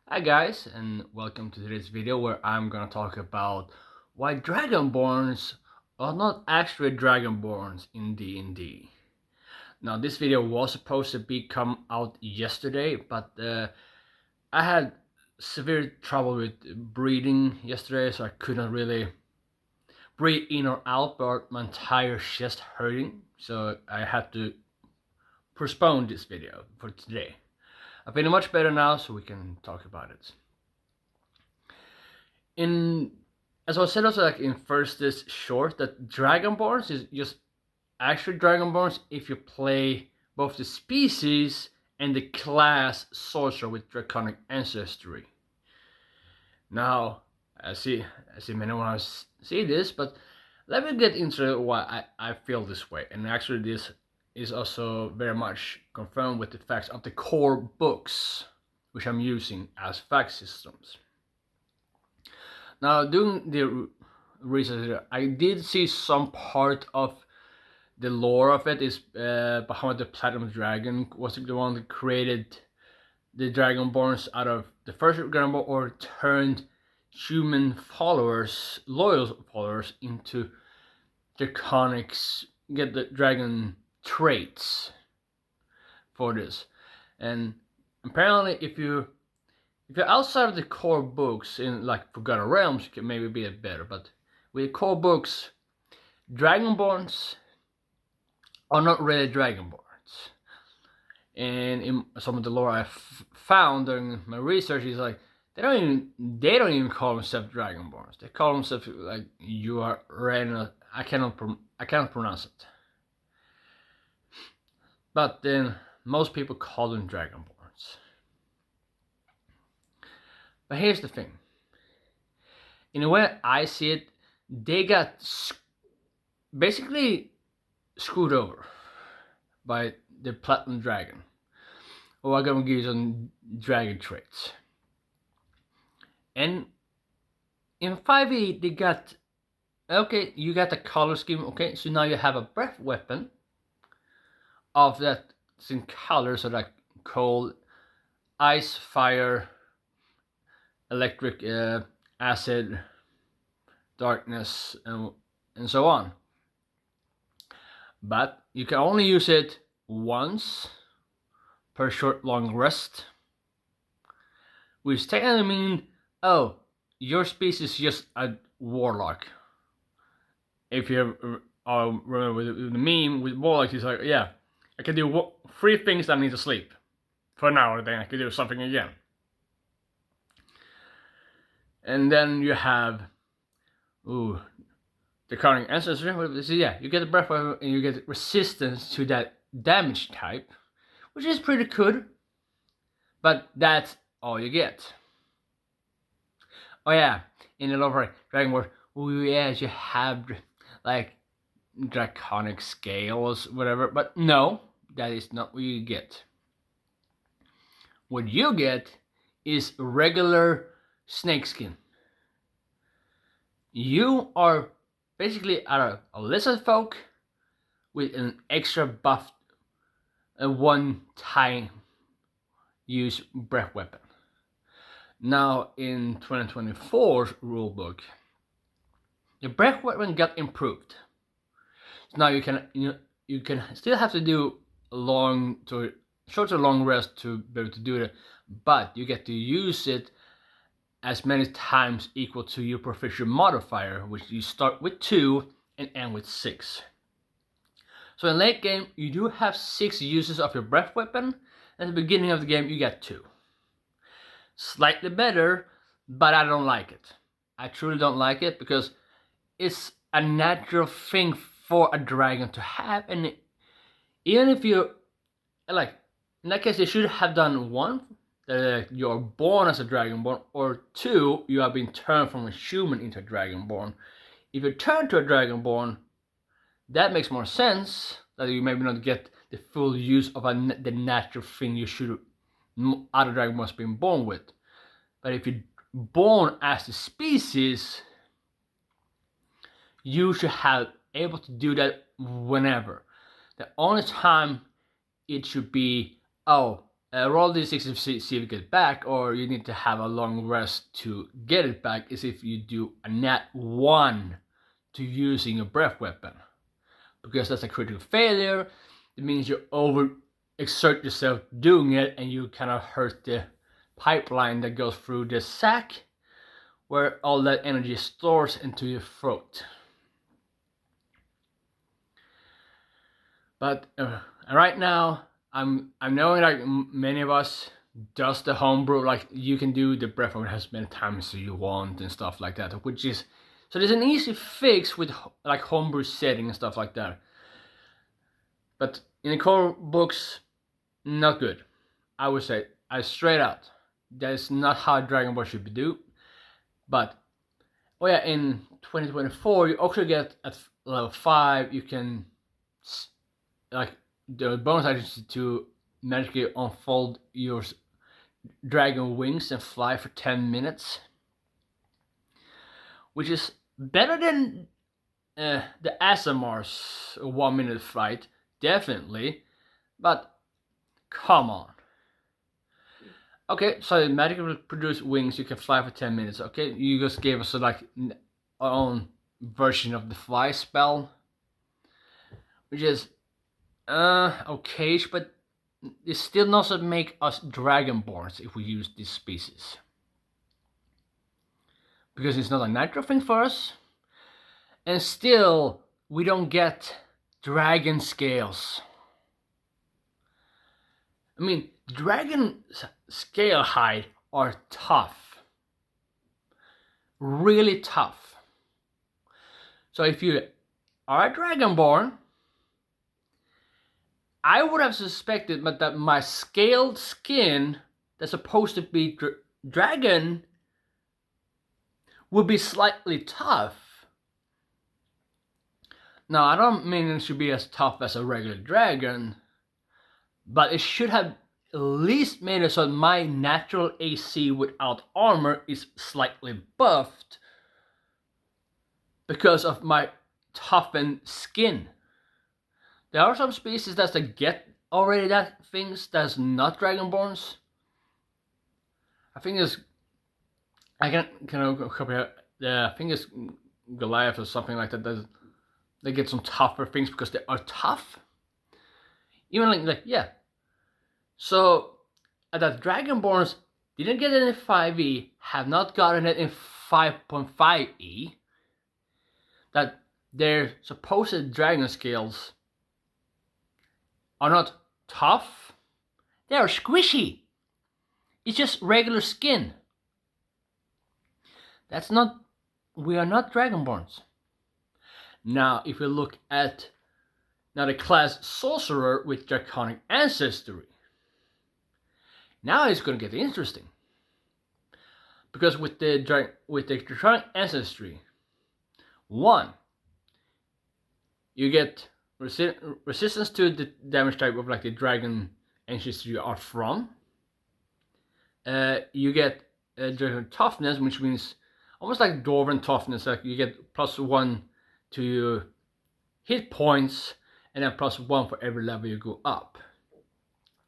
Hi guys, and welcome to today's video where I'm gonna talk about why Dragonborns are not actually Dragonborns in D&D. Now this video was supposed to come out yesterday, but I had severe trouble with breathing yesterday, so I could not really breathe in or out, but my entire chest hurting, so I had to postpone this video for today. I'm feeling much better now, so we can talk about it. As I said also, like in first this short, that Dragonborns is just actually Dragonborns if you play both the species and the class sorcerer with draconic ancestry. Now I see many want to see this, but let me get into why I feel this way. And actually this is also very much confirmed with the facts of the core books which I'm using as fact systems. Now, doing the research, I did see some part of the lore of it is behind the Platinum Dragon was the one that created the Dragonborns out of the first Dragonborn, or turned human followers, loyal followers, into draconics, get the dragon traits for this. And apparently, if you're outside of the core books in like Forgotten Realms, you can maybe be a bit better. But with core books, Dragonborns are not really Dragonborns. And in some of the lore I found during my research is like they don't even call themselves Dragonborns. They call themselves like you are Rena. I cannot pronounce it. But then most people call them Dragonborns. But here's the thing. In the way I see it, they got basically screwed over by the Platinum Dragon. Or I'm gonna give you some dragon traits. And in 5e, they got, okay, you got the color scheme, okay, so now you have a breath weapon of that in colors, so like cold, ice, fire, electric, acid, darkness, and so on. But you can only use it once per short long rest, which technically means, oh, your species is just a warlock. If you remember the meme with warlocks, it's like, yeah, I can do 3 things that I need to sleep for an hour, then I can do something again. And then you have, the current ancestry. So yeah, you get the breath weapon and you get resistance to that damage type, which is pretty good. But that's all you get. Oh yeah, in the lower Dragonborn, oh yeah, you have like draconic scales, whatever. But no, that is not what you get. What you get is regular snakeskin. You are basically a lizard folk with an extra buff, a one-time use breath weapon. Now in 2024's rulebook, the breath weapon got improved. So now you can still have to do short to long rest to be able to do it, but you get to use it as many times equal to your proficiency modifier, which you start with 2 and end with 6. So in late game, you do have 6 uses of your breath weapon. At the beginning of the game, you get 2. Slightly better, but I don't like it. I truly don't like it because it's a natural thing for a dragon to have, and even if you like, in that case, they should have done 1, that you're born as a Dragonborn, or 2, you have been turned from a human into a Dragonborn. If you turn to a Dragonborn, that makes more sense, that you maybe not get the full use of the natural thing you should other Dragonborns have been born with. But if you're born as the species, you should have able to do that whenever. The only time it should be, oh, roll d6 to see if you get it back, or you need to have a long rest to get it back, is if you do a nat 1 to using a breath weapon. Because that's a critical failure. It means you overexert yourself doing it, and you kind of hurt the pipeline that goes through the sac, where all that energy stores into your throat. But right now, I'm knowing like many of us does the homebrew, like you can do the breath weapon as many times as you want and stuff like that, which is, so there's an easy fix with like homebrew setting and stuff like that. But in the core books, not good. I would say, straight out, that is not how Dragonborn should be do. But oh yeah, in 2024 you also get at level 5 you can like the bonus action to magically unfold your dragon wings and fly for 10 minutes, which is better than the ASMR's 1 minute flight, definitely, but come on. Okay, so magically produce wings, you can fly for 10 minutes. Okay, you just gave us like our own version of the fly spell, which is okay, but it still doesn't make us Dragonborns if we use this species. Because it's not a natural thing for us. And still, we don't get dragon scales. I mean, dragon scale hide are tough. Really tough. So if you are a Dragonborn, I would have suspected that my scaled skin that's supposed to be dragon would be slightly tough. Now, I don't mean it should be as tough as a regular dragon, but it should have at least made it so that my natural AC without armor is slightly buffed because of my toughened skin. There are some species that get already that things that's not Dragonborns. I think it's, I can copy it. Yeah, I think it's Goliath or something like that. They get some tougher things because they are tough. Even like yeah. So that Dragonborns didn't get it in 5e, have not gotten it in 5.5e. That their supposed dragon scales are not tough, they are squishy. It's just regular skin. That's not, we are not Dragonborns. Now, if we look at now the class sorcerer with darconic ancestry, now it's going to get interesting. Because with the draconic ancestry, 1, you get resistance to the damage type of like the dragon ancestry you are from. You get dragon toughness, which means almost like dwarven toughness. Like you get +1 to your hit points, and then +1 for every level you go up,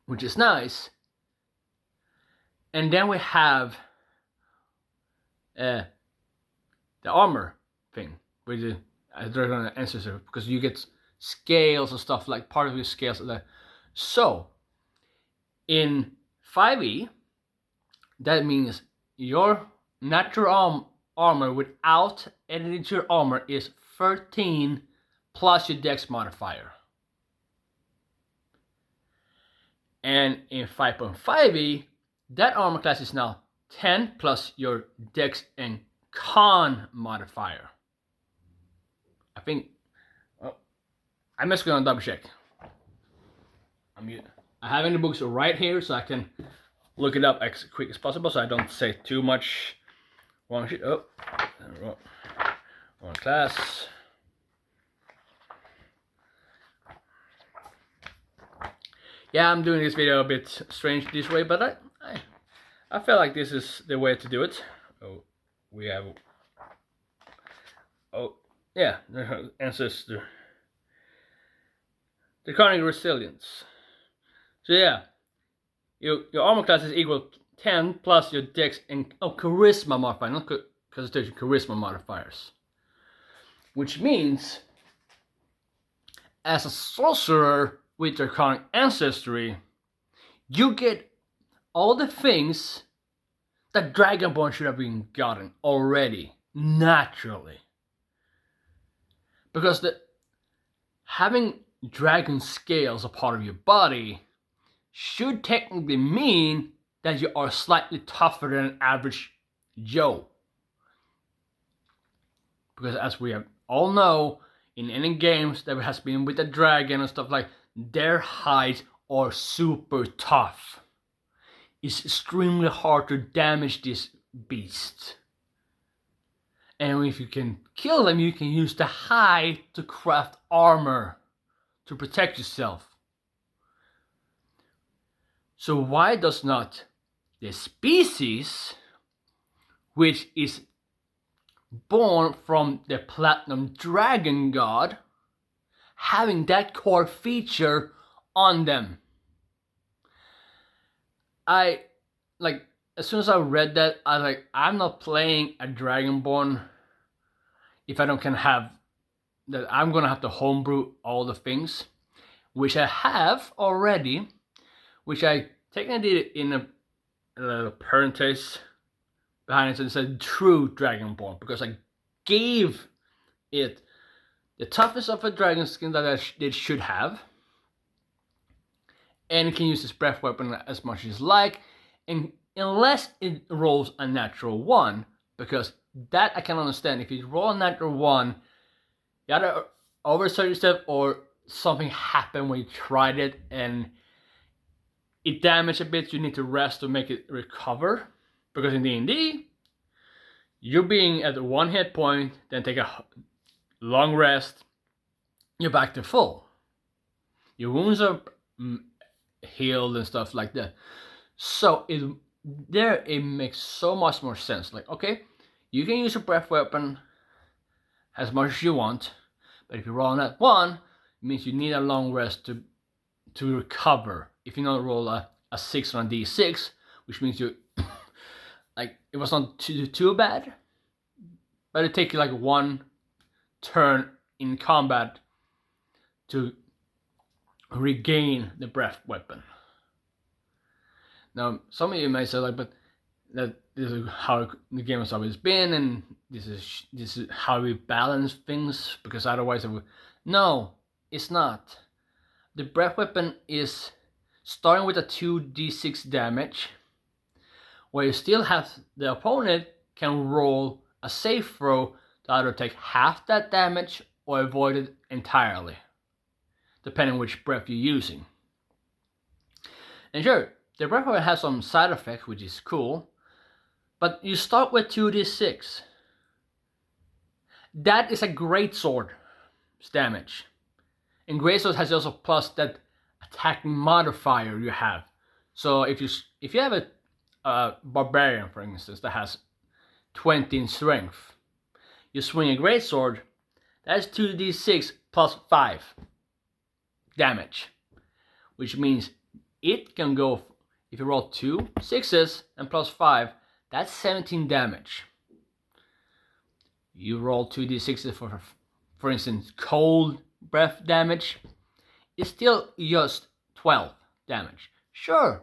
which is nice. And then we have the armor thing with the dragon ancestor, because you get scales and stuff, like part of your scales. So in 5e, that means your natural armor without adding to your armor is 13 plus your dex modifier. And in 5.5e, that armor class is now 10 plus your dex and con modifier. I think, I'm just gonna double check. I have the books right here, so I can look it up as quick as possible, so I don't say too much wrong shit. Oh, wrong class. Yeah, I'm doing this video a bit strange this way, but I feel like this is the way to do it. Oh, we have, oh yeah, ancestor, draconic resilience. So yeah, your armor class is equal to 10 plus your dex and charisma modifier, not constitution, charisma modifiers. Which means, as a sorcerer with darconic ancestry, you get all the things that Dragonborn should have been gotten already, naturally. Because having dragon scales a part of your body should technically mean that you are slightly tougher than an average Joe. Because as we all know, in any games that has been with a dragon and stuff like, their hides are super tough. It's extremely hard to damage this beast. And if you can kill them, you can use the hide to craft armor to protect yourself. So why does not the species, which is born from the platinum dragon god, having that core feature on them? As soon as I read that, I was like, I'm not playing a Dragonborn if I don't can have that. I'm gonna have to homebrew all the things, which I have already, which I technically did in a little parenthesis behind it, and it said true Dragonborn, because I gave it the toughness of a dragon skin that it should have, and it can use its breath weapon as much as like, and unless it rolls a natural 1, because that I can understand. If you roll a natural 1, you either overexert yourself or something happened when you tried it and it damaged a bit, you need to rest to make it recover. Because in D&D, you being at 1 hit point, then take a long rest, you're back to full. Your wounds are healed and stuff like that. So it makes so much more sense. Like, okay, you can use a breath weapon as much as you want, but if you roll on that 1, it means you need a long rest to recover. If you not roll a 6 on a d6, which means you like, it was not too bad, but it takes you like 1 turn in combat to regain the breath weapon. Now, some of you may say, like, but that this is how the game has always been, and this is how we balance things, because otherwise it would. No, it's not. The breath weapon is starting with a 2d6 damage, where you still have the opponent can roll a save throw to either take half that damage or avoid it entirely, depending on which breath you're using. And sure, the breath weapon has some side effects, which is cool, but you start with 2d6. That is a greatsword's damage. And greatsword has also plus that attacking modifier you have. So if you have a barbarian, for instance, that has 20 in strength, you swing a greatsword, that's 2d6 plus 5 damage, which means it can go. If you roll 2 6s and plus 5, that's 17 damage. You roll 2d6s for instance, cold breath damage, it's still just 12 damage. Sure,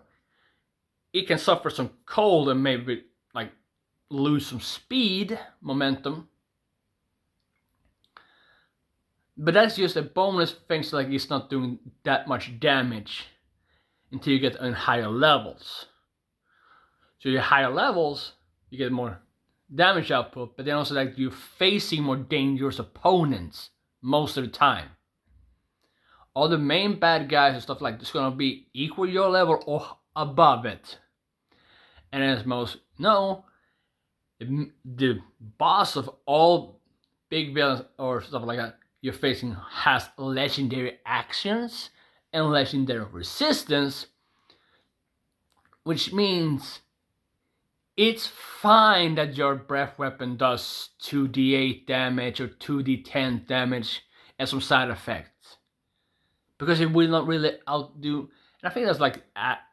it can suffer some cold and maybe like lose some speed, momentum, but that's just a bonus thing, so like it's not doing that much damage until you get on higher levels. So your higher levels, you get more damage output, but then also like you're facing more dangerous opponents most of the time. All the main bad guys and stuff like this gonna be equal your level or above it. And as most know, the boss of all big villains or stuff like that you're facing has legendary actions and legendary resistance, which means it's fine that your breath weapon does 2d8 damage or 2d10 damage and some side effects, because it will not really outdo And I think that's like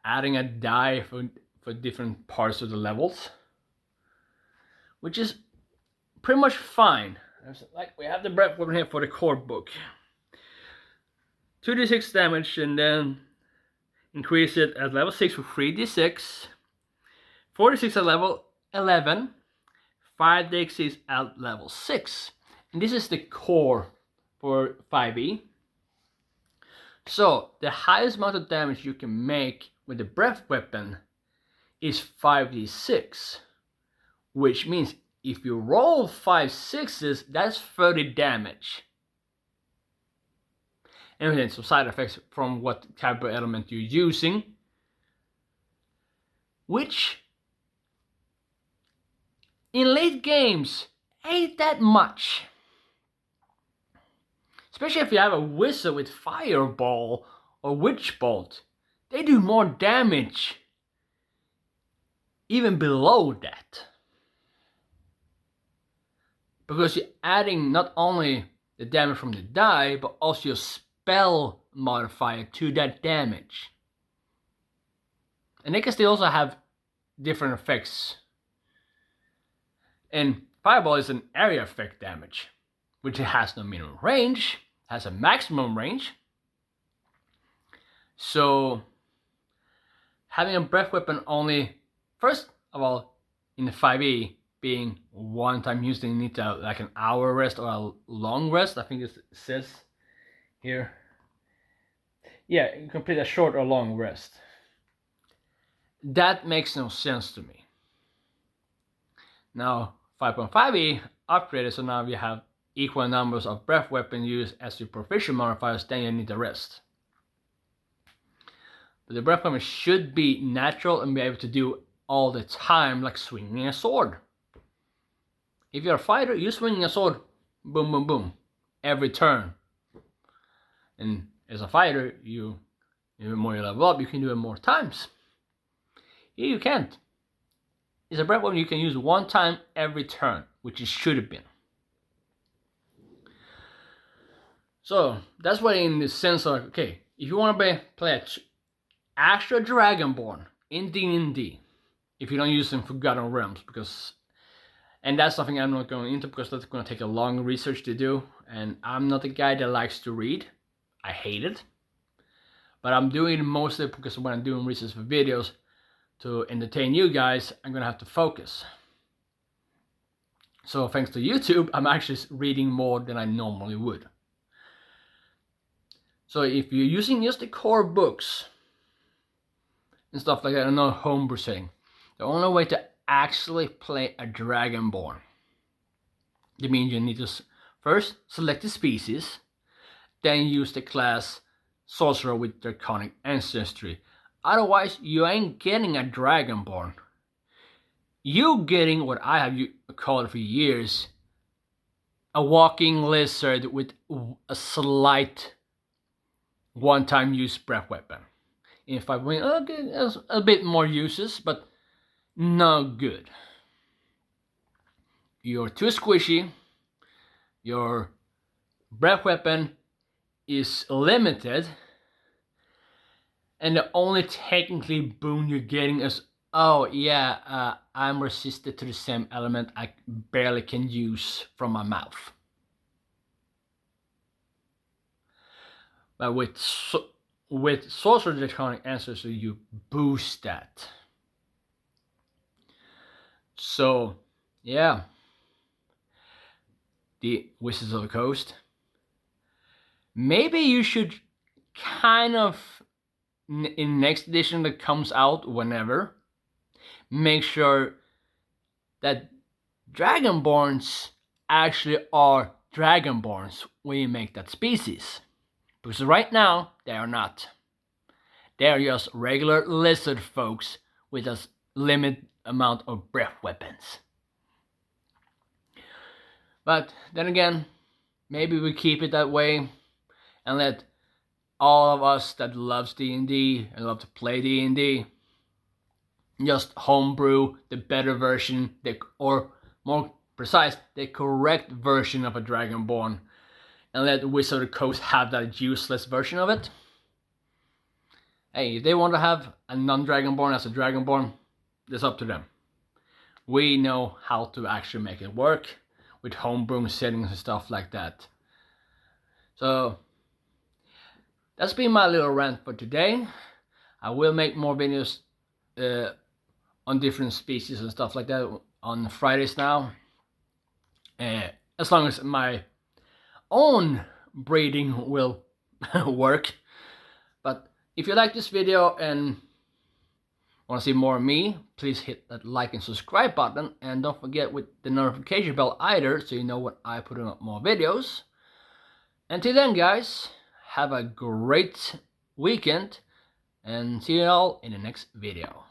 adding a die for different parts of the levels, which is pretty much fine. Like we have the breath weapon here for the core book. 2d6 damage, and then increase it at level 6 for 3d6. 4d6 at level 11. 5d6 at level 6. And this is the core for 5e. So the highest amount of damage you can make with the breath weapon is 5d6. Which means if you roll 5 6s, that's 30 damage. And then some side effects from what type of element you're using, which in late games ain't that much. Especially if you have a wizard with fireball or witch bolt, they do more damage even below that. Because you're adding not only the damage from the die, but also your spell modifier to that damage. And they can still also have different effects. And fireball is an area effect damage, which it has no minimum range, has a maximum range. So having a breath weapon only, first of all, in the 5e being one time use, you need to like an hour rest or a long rest. I think it says here. Yeah, you complete a short or long rest. That makes no sense to me. Now 5.5e upgraded, so now you have equal numbers of breath weapon use as your proficiency modifiers, then you need a rest. But the breath weapon should be natural and be able to do all the time, like swinging a sword. If you're a fighter, you're swinging a sword, boom, boom, boom, every turn. And as a fighter, the more you level up, you can do it more times. Here you can't. It's a breath weapon you can use one time every turn, which it should have been. So that's why, in the sense of, okay, if you want to play an actual Dragonborn in D&D, if you don't use them Forgotten Realms, and that's something I'm not going into because that's going to take a long research to do, and I'm not a guy that likes to read. I hate it. But I'm doing it mostly because when I'm doing research for videos to entertain you guys, I'm going to have to focus. So thanks to YouTube, I'm actually reading more than I normally would. So if you're using just the core books and stuff like that, and no homebrew setting, the only way to actually play a Dragonborn, that means you need to first select the species, then use the class sorcerer with darconic ancestry. Otherwise, you ain't getting a Dragonborn. You getting what I have called for years, a walking lizard with a slight one-time use breath weapon. In 5.0, okay, there's a bit more uses, but no good. You're too squishy. Your breath weapon is limited, and the only technically boon you're getting is, oh yeah, I'm resistant to the same element I barely can use from my mouth. But with sorcerer draconic ancestry, you boost that. So yeah, the Wizards of the Coast. Maybe you should kind of, in next edition that comes out whenever, make sure that Dragonborns actually are Dragonborns when you make that species. Because right now, they are not. They are just regular lizard folks with a limited amount of breath weapons. But then again, maybe we keep it that way and let all of us that loves D&D and love to play D&D just homebrew the better version, or more precise, the correct version of a Dragonborn, and let Wizard of the Coast have that useless version of it. Hey, if they want to have a non-Dragonborn as a Dragonborn, it's up to them. We know how to actually make it work with homebrew settings and stuff like that. So that's been my little rant for today. I will make more videos on different species and stuff like that on Fridays now. As long as my own breeding will work. But if you like this video and want to see more of me, please hit that like and subscribe button, and don't forget with the notification bell either, so you know when I put up more videos. Until then, guys, have a great weekend and see you all in the next video.